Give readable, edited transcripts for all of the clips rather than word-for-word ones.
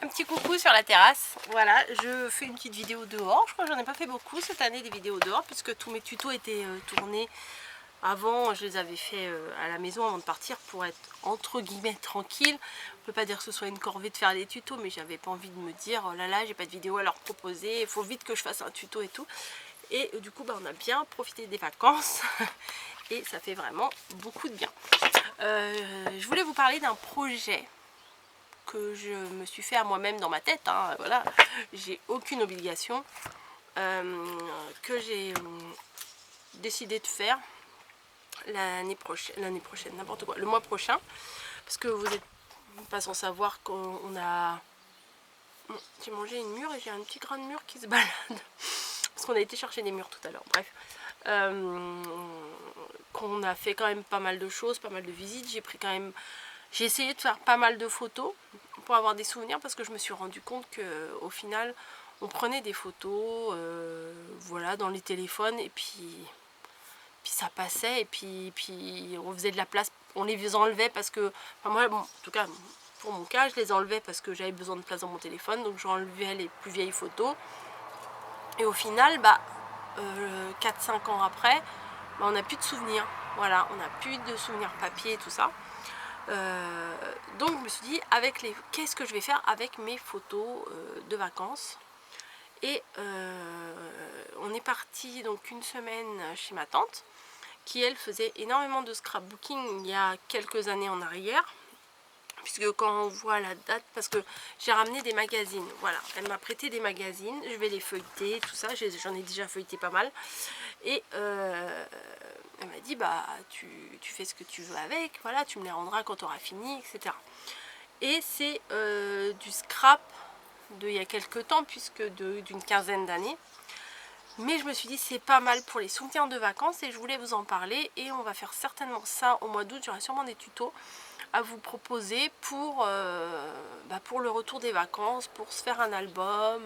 Un petit coucou sur la terrasse. Voilà, je fais une petite vidéo dehors. Je crois que j'en ai pas fait beaucoup cette année des vidéos dehors puisque tous mes tutos étaient tournés avant. Je les avais fait à la maison avant de partir pour être entre guillemets tranquille. On peut pas dire que ce soit une corvée de faire des tutos, mais j'avais pas envie de me dire oh là là, j'ai pas de vidéo à leur proposer, il faut vite que je fasse un tuto et tout. Et du coup, on a bien profité des vacances et ça fait vraiment beaucoup de bien. Je voulais vous parler d'un projet que je me suis fait à moi-même dans ma tête, hein, voilà, j'ai aucune obligation, que j'ai décidé de faire l'année prochaine, n'importe quoi, le mois prochain, parce que vous n'êtes pas sans savoir qu'on a... J'ai mangé une mûre et j'ai un petit grain de mûre qui se balade, parce qu'on a été chercher des mûres tout à l'heure, bref. Qu'on a fait quand même pas mal de choses, pas mal de visites, j'ai essayé de faire pas mal de photos pour avoir des souvenirs parce que je me suis rendu compte que au final on prenait des photos voilà, dans les téléphones et puis ça passait et puis on faisait de la place, on les enlevait parce que enfin moi bon, en tout cas pour mon cas je les enlevais parce que j'avais besoin de place dans mon téléphone, donc j'enlevais les plus vieilles photos et au final 4-5 ans après on n'a plus de souvenirs, voilà, on n'a plus de souvenirs papier et tout ça. Donc je me suis dit qu'est-ce que je vais faire avec mes photos de vacances. Et on est parti donc une semaine chez ma tante qui elle faisait énormément de scrapbooking il y a quelques années en arrière, puisque quand on voit la date, parce que j'ai ramené des magazines, voilà, elle m'a prêté des magazines, je vais les feuilleter, tout ça, j'en ai déjà feuilleté pas mal, et elle m'a dit bah tu fais ce que tu veux avec, voilà, tu me les rendras quand tu auras fini, etc. Et c'est du scrap d'il y a quelques temps, puisque d'une quinzaine d'années. Mais je me suis dit c'est pas mal pour les souvenirs de vacances et je voulais vous en parler. Et on va faire certainement ça au mois d'août. J'aurai sûrement des tutos à vous proposer pour le retour des vacances, pour se faire un album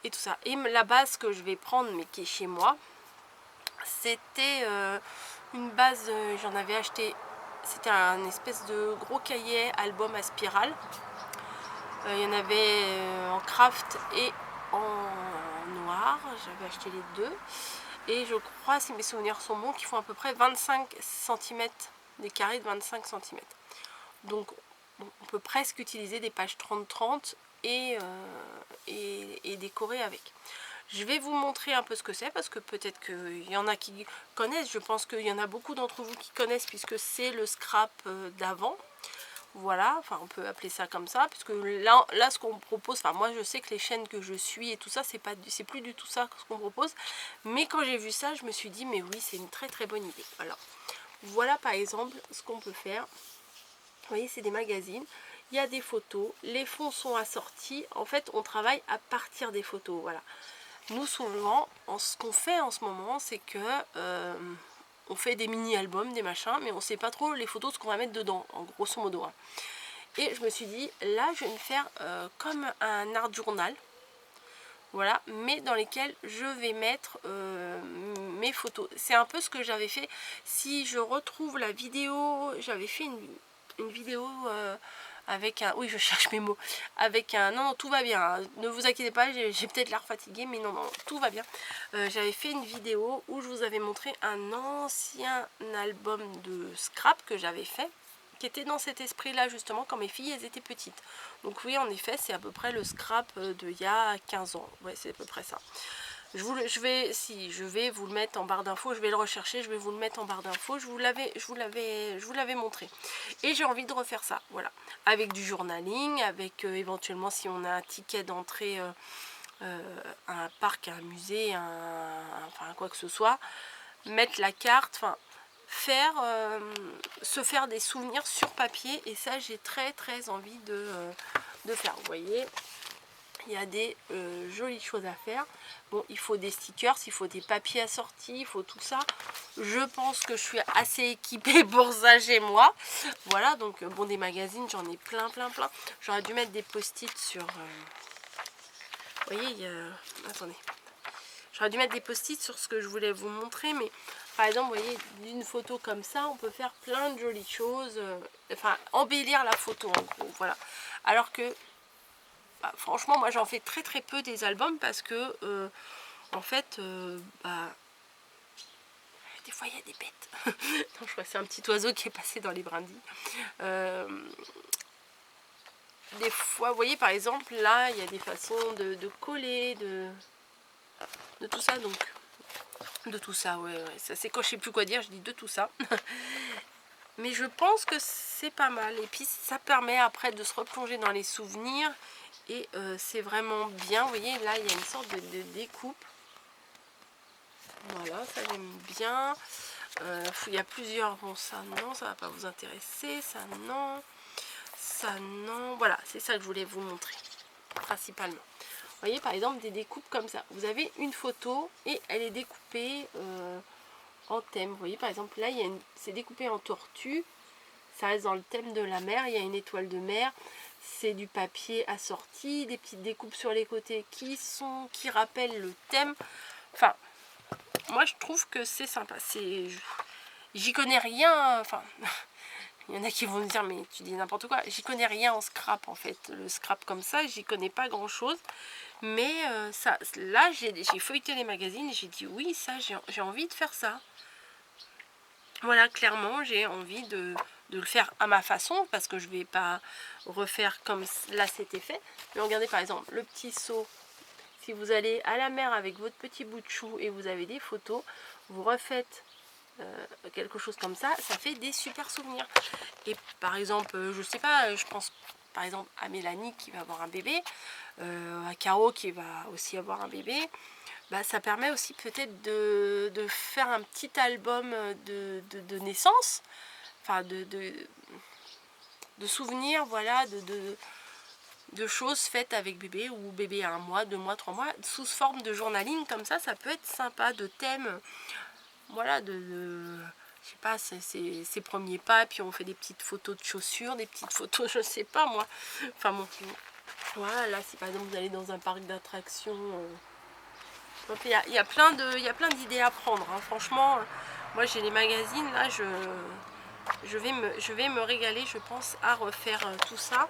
et tout ça. Et la base que je vais prendre, mais qui est chez moi, c'était une base, j'en avais acheté, c'était un espèce de gros cahier album à spirale. Il y en avait en craft et en noir, j'avais acheté les deux. Et je crois, si mes souvenirs sont bons, qu'ils font à peu près 25 cm, des carrés de 25 cm. Donc on peut presque utiliser des pages 30-30 et décorer avec. Je vais vous montrer un peu ce que c'est parce que peut-être qu'il y en a qui connaissent. Je pense qu'il y en a beaucoup d'entre vous qui connaissent puisque c'est le scrap d'avant. Voilà, enfin on peut appeler ça comme ça, puisque là ce qu'on propose, enfin moi je sais que les chaînes que je suis et tout ça, c'est plus du tout ça ce qu'on propose. Mais quand j'ai vu ça, je me suis dit mais oui, c'est une très très bonne idée. Alors voilà par exemple ce qu'on peut faire. Vous voyez, c'est des magazines, il y a des photos, les fonds sont assortis. En fait, on travaille à partir des photos, voilà. Nous, souvent, ce qu'on fait en ce moment, c'est que on fait des mini-albums, des machins, mais on ne sait pas trop les photos, ce qu'on va mettre dedans, en grosso modo. Hein. Et je me suis dit, là, je vais me faire comme un art journal, voilà, mais dans lesquels je vais mettre mes photos. C'est un peu ce que j'avais fait. Si je retrouve la vidéo, j'avais fait une vidéo avec un... Oui, je cherche mes mots. Avec un... Non, non, tout va bien. Hein. Ne vous inquiétez pas, j'ai peut-être l'air fatiguée, mais non, non, tout va bien. J'avais fait une vidéo où je vous avais montré un ancien album de scrap que j'avais fait, qui était dans cet esprit-là, justement, quand mes filles, elles étaient petites. Donc oui, en effet, c'est à peu près le scrap d'il y a 15 ans. Ouais, c'est à peu près ça. Je vais vous le mettre en barre d'infos, je vais le rechercher, je vais vous le mettre en barre d'infos, je vous l'avais montré. Et j'ai envie de refaire ça, voilà. Avec du journaling, avec éventuellement si on a un ticket d'entrée à un parc, à un musée, enfin quoi que ce soit, mettre la carte, enfin se faire des souvenirs sur papier, et ça j'ai très très envie de faire. Vous voyez, il y a des jolies choses à faire. Bon, il faut des stickers, il faut des papiers assortis, il faut tout ça. Je pense que je suis assez équipée pour ça chez moi. Voilà, donc bon, des magazines, j'en ai plein. J'aurais dû mettre des post-it sur... vous voyez, il y a... Attendez. J'aurais dû mettre des post-it sur ce que je voulais vous montrer, mais par exemple, vous voyez, d'une photo comme ça, on peut faire plein de jolies choses. Enfin, embellir la photo, en gros, voilà. Alors que Bah, franchement, moi j'en fais très peu des albums parce que en fait, des fois il y a des bêtes. Non, je crois que c'est un petit oiseau qui est passé dans les brindilles. Des fois, vous voyez par exemple, là il y a des façons de coller, de tout ça, donc de tout ça, ouais, ça c'est quand je sais plus quoi dire, je dis de tout ça. Mais je pense que c'est pas mal, et puis ça permet après de se replonger dans les souvenirs, et c'est vraiment bien. Vous voyez, là il y a une sorte de découpe, voilà, ça j'aime bien. Il y a plusieurs, bon ça non, ça va pas vous intéresser, ça non, ça non, voilà, c'est ça que je voulais vous montrer principalement. Vous voyez par exemple des découpes comme ça, vous avez une photo et elle est découpée en thème. Vous voyez par exemple là c'est découpé en tortue, ça reste dans le thème de la mer, il y a une étoile de mer, c'est du papier assorti, des petites découpes sur les côtés qui rappellent le thème. Enfin, moi je trouve que c'est sympa, j'y connais rien, enfin il y en a qui vont me dire mais tu dis n'importe quoi, j'y connais rien en scrap en fait, le scrap comme ça j'y connais pas grand chose, mais ça, là j'ai feuilleté les magazines et j'ai dit oui, ça j'ai envie de faire ça. Voilà, clairement j'ai envie de le faire à ma façon, parce que je vais pas refaire comme là c'était fait. Mais regardez par exemple le petit seau, si vous allez à la mer avec votre petit bout de chou et vous avez des photos, vous refaites quelque chose comme ça, ça fait des super souvenirs. Et par exemple, je sais pas, je pense par exemple à Mélanie qui va avoir un bébé, à Caro qui va aussi avoir un bébé, bah, ça permet aussi peut-être de faire un petit album de naissance, enfin de souvenirs, voilà, de choses faites avec bébé, ou bébé à 1 mois, 2 mois, 3 mois, sous forme de journaling comme ça peut être sympa, de thèmes, voilà, je sais pas, ses premiers pas, puis on fait des petites photos de chaussures, des petites photos, je sais pas moi, enfin bon, voilà, là si par exemple vous allez dans un parc d'attractions, donc il y a plein d'idées à prendre, hein. Franchement, moi j'ai les magazines, là je vais me régaler, je pense, à refaire tout ça.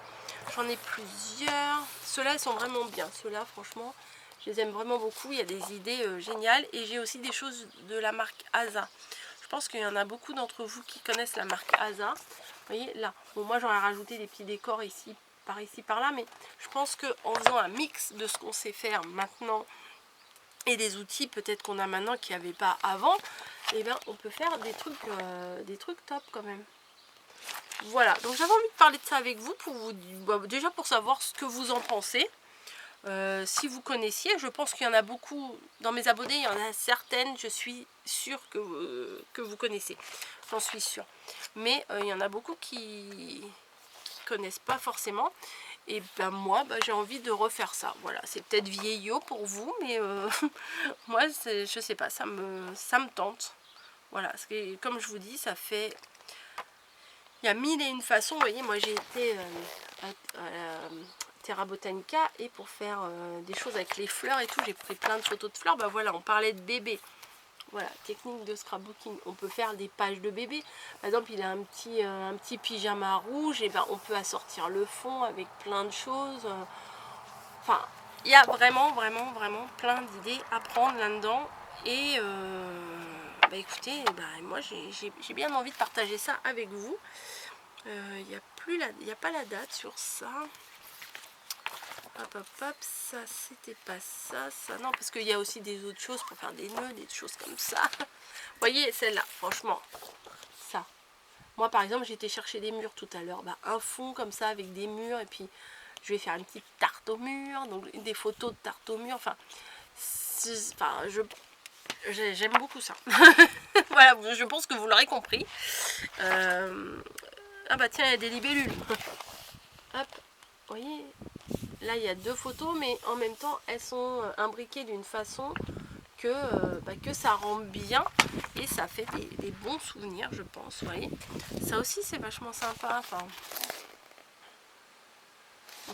J'en ai plusieurs, ceux-là ils sont vraiment bien, ceux-là franchement je les aime vraiment beaucoup, il y a des idées géniales, et j'ai aussi des choses de la marque Asa. Je pense qu'il y en a beaucoup d'entre vous qui connaissent la marque Asa. Vous voyez là, bon, moi j'aurais rajouté des petits décors ici par là, mais je pense qu'en faisant un mix de ce qu'on sait faire maintenant et des outils peut-être qu'on a maintenant qu'il n'y avait pas avant, et bien on peut faire des trucs top quand même. Voilà, donc j'avais envie de parler de ça avec vous, déjà pour savoir ce que vous en pensez. Si vous connaissiez, je pense qu'il y en a beaucoup dans mes abonnés, il y en a certaines, je suis sûre que vous connaissez, j'en suis sûre. Mais il y en a beaucoup qui connaissent pas forcément, et ben moi j'ai envie de refaire ça. Voilà, c'est peut-être vieillot pour vous, mais moi je sais pas, ça me tente. Voilà, parce que comme je vous dis, ça fait, il y a 1001 façons. Vous voyez, moi j'ai été à Terra Botanica, et pour faire des choses avec les fleurs et tout, j'ai pris plein de photos de fleurs. Bah voilà, on parlait de bébé, voilà, technique de scrapbooking, on peut faire des pages de bébé. Par exemple, il a un petit pyjama rouge, et ben on peut assortir le fond avec plein de choses. Enfin, il y a vraiment plein d'idées à prendre là-dedans, et bah écoutez, bah moi j'ai bien envie de partager ça avec vous. Il n'y a pas la date sur ça. Hop, ça c'était pas ça, non, parce qu'il y a aussi des autres choses pour faire des nœuds, des choses comme ça. Vous voyez, celle-là, franchement, ça. Moi par exemple, j'ai été chercher des murs tout à l'heure, bah, un fond comme ça avec des murs, et puis je vais faire une petite tarte au mur, donc des photos de tarte au mur, enfin j'aime beaucoup ça. Voilà, je pense que vous l'aurez compris. Ah bah tiens, il y a des libellules. Hop, vous voyez, là il y a 2 photos, mais en même temps elles sont imbriquées d'une façon que ça rend bien, et ça fait des bons souvenirs, je pense. Vous voyez, ça aussi c'est vachement sympa. Enfin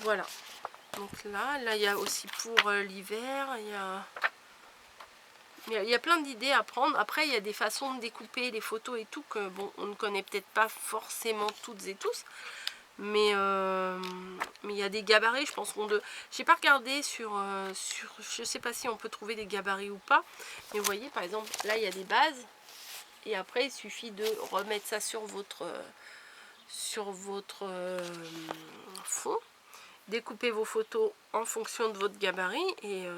voilà, donc là il y a aussi pour l'hiver, il y a plein d'idées à prendre. Après il y a des façons de découper les photos et tout que bon, on ne connaît peut-être pas forcément toutes et tous, mais il y a des gabarits, je pense qu'on j'ai pas regardé je sais pas si on peut trouver des gabarits ou pas, mais vous voyez par exemple là il y a des bases et après il suffit de remettre ça sur votre fond, découper vos photos en fonction de votre gabarit et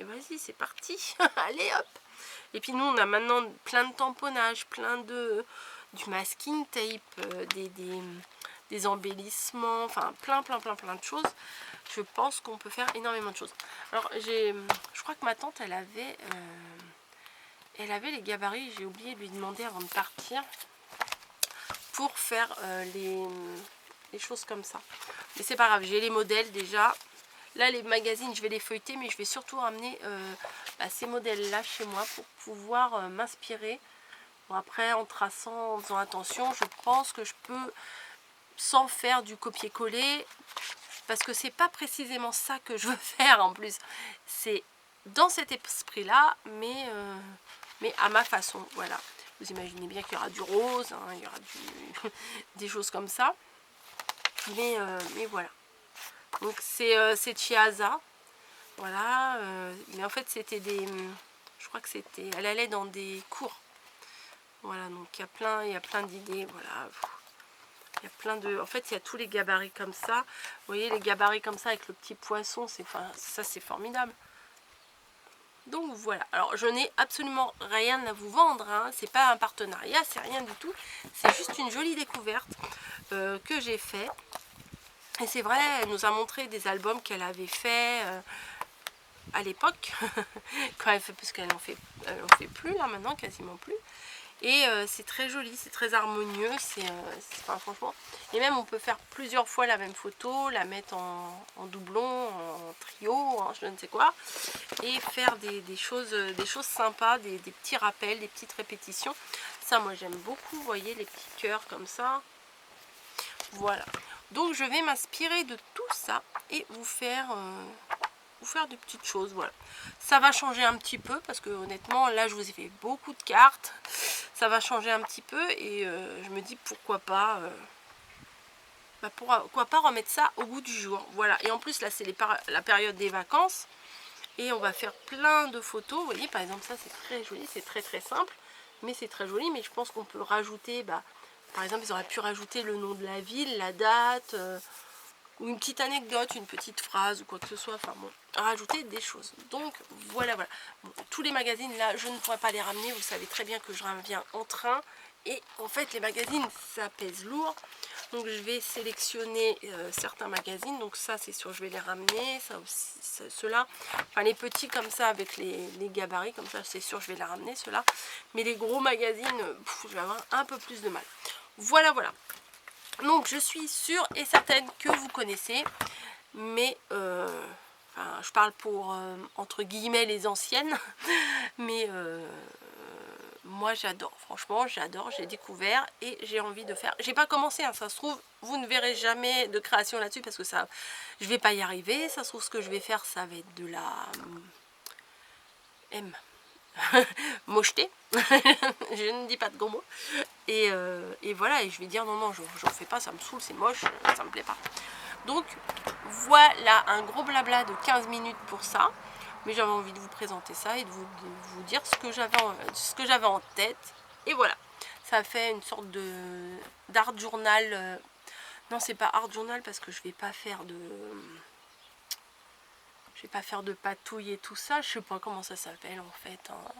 vas-y c'est parti. Allez hop. Et puis nous on a maintenant plein de tamponnages, plein de du masking tape, des embellissements, enfin plein de choses. Je pense qu'on peut faire énormément de choses. Alors je crois que ma tante elle avait les gabarits, j'ai oublié de lui demander avant de partir pour faire les choses comme ça. Mais c'est pas grave, j'ai les modèles déjà. Là les magazines je vais les feuilleter, mais je vais surtout ramener ces modèles là chez moi pour pouvoir m'inspirer. Bon, après en traçant, en faisant attention, je pense que je peux, sans faire du copier-coller, parce que c'est pas précisément ça que je veux faire en plus, c'est dans cet esprit là, mais à ma façon. Voilà, vous imaginez bien qu'il y aura du rose, hein, il y aura des choses comme ça, mais voilà. Donc c'est de chez Asa, voilà, mais en fait c'était je crois que c'était, elle allait dans des cours, voilà, donc il y a plein d'idées, voilà. Il y a plein de... En fait, il y a tous les gabarits comme ça. Vous voyez, les gabarits comme ça avec le petit poisson, ça c'est formidable. Donc voilà. Alors, je n'ai absolument rien à vous vendre. Hein. C'est pas un partenariat, c'est rien du tout. C'est juste une jolie découverte que j'ai fait. Et c'est vrai, elle nous a montré des albums qu'elle avait fait à l'époque. Quand elle fait, parce qu'elle en fait plus là maintenant, quasiment plus. Et c'est très joli, c'est très harmonieux, enfin, franchement. Et même on peut faire plusieurs fois la même photo, la mettre en doublon, en trio, je ne sais quoi, et faire des choses sympas, des petits rappels, des petites répétitions. Ça moi j'aime beaucoup, vous voyez les petits cœurs comme ça. Voilà. Donc je vais m'inspirer de tout ça et vous faire des petites choses, voilà. Ça va changer un petit peu parce que honnêtement là je vous ai fait beaucoup de cartes, ça va changer un petit peu et je me dis pourquoi pas remettre ça au goût du jour, voilà. Et en plus là c'est la période des vacances et on va faire plein de photos, vous voyez par exemple ça c'est très joli, c'est très simple mais c'est très joli, mais je pense qu'on peut rajouter, par exemple ils auraient pu rajouter le nom de la ville, la date, ou une petite anecdote, une petite phrase ou quoi que ce soit, enfin bon, rajouter des choses. Donc voilà. Bon, tous les magazines là je ne pourrais pas les ramener, vous savez très bien que je reviens en train et en fait les magazines ça pèse lourd, donc je vais sélectionner certains magazines, donc ça c'est sûr je vais les ramener, ça aussi, ceux-là, enfin les petits comme ça avec les gabarits comme ça c'est sûr je vais les ramener ceux-là, mais les gros magazines je vais avoir un peu plus de mal. Voilà. Donc je suis sûre et certaine que vous connaissez, mais enfin, je parle pour entre guillemets les anciennes, mais moi j'adore, franchement j'adore, j'ai découvert et j'ai envie de faire. J'ai pas commencé, hein, ça se trouve vous ne verrez jamais de création là-dessus parce que ça, je vais pas y arriver. Ça se trouve ce que je vais faire ça va être de la mocheté. Je ne dis pas de gros mots et voilà, et je vais dire non j'en fais pas, ça me saoule, c'est moche, ça me plaît pas. Donc voilà un gros blabla de 15 minutes pour ça, mais j'avais envie de vous présenter ça et de vous dire ce que j'avais en tête. Et voilà, ça fait une sorte d'art journal. Non, c'est pas art journal parce que je vais pas faire de patouille et tout ça, je sais pas comment ça s'appelle en fait, hein.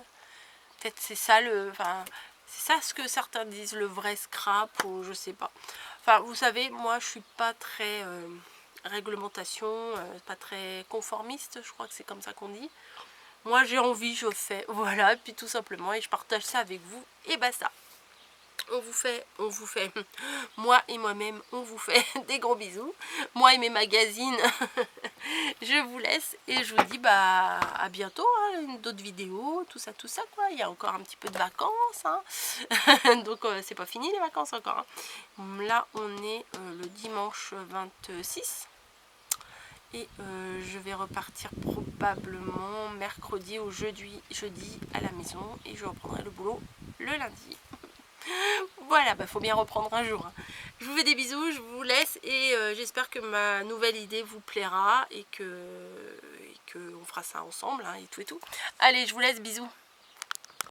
Peut-être c'est ça c'est ça ce que certains disent, le vrai scrap, ou je sais pas. Enfin vous savez, moi je suis pas très réglementation, pas très conformiste, je crois que c'est comme ça qu'on dit. Moi j'ai envie, je fais, voilà, et puis tout simplement, et je partage ça avec vous, et basta. On vous fait, moi et moi-même, on vous fait des gros bisous. Moi et mes magazines, je vous laisse et je vous dis à bientôt, hein, d'autres vidéos, tout ça quoi. Il y a encore un petit peu de vacances, hein. Donc c'est pas fini les vacances encore, hein. Là on est le dimanche 26 et je vais repartir probablement mercredi ou jeudi à la maison et je reprendrai le boulot le lundi. Voilà, bah faut bien reprendre un jour. Hein. Je vous fais des bisous, je vous laisse et j'espère que ma nouvelle idée vous plaira et que on fera ça ensemble hein, et tout et tout. Allez, je vous laisse, bisous.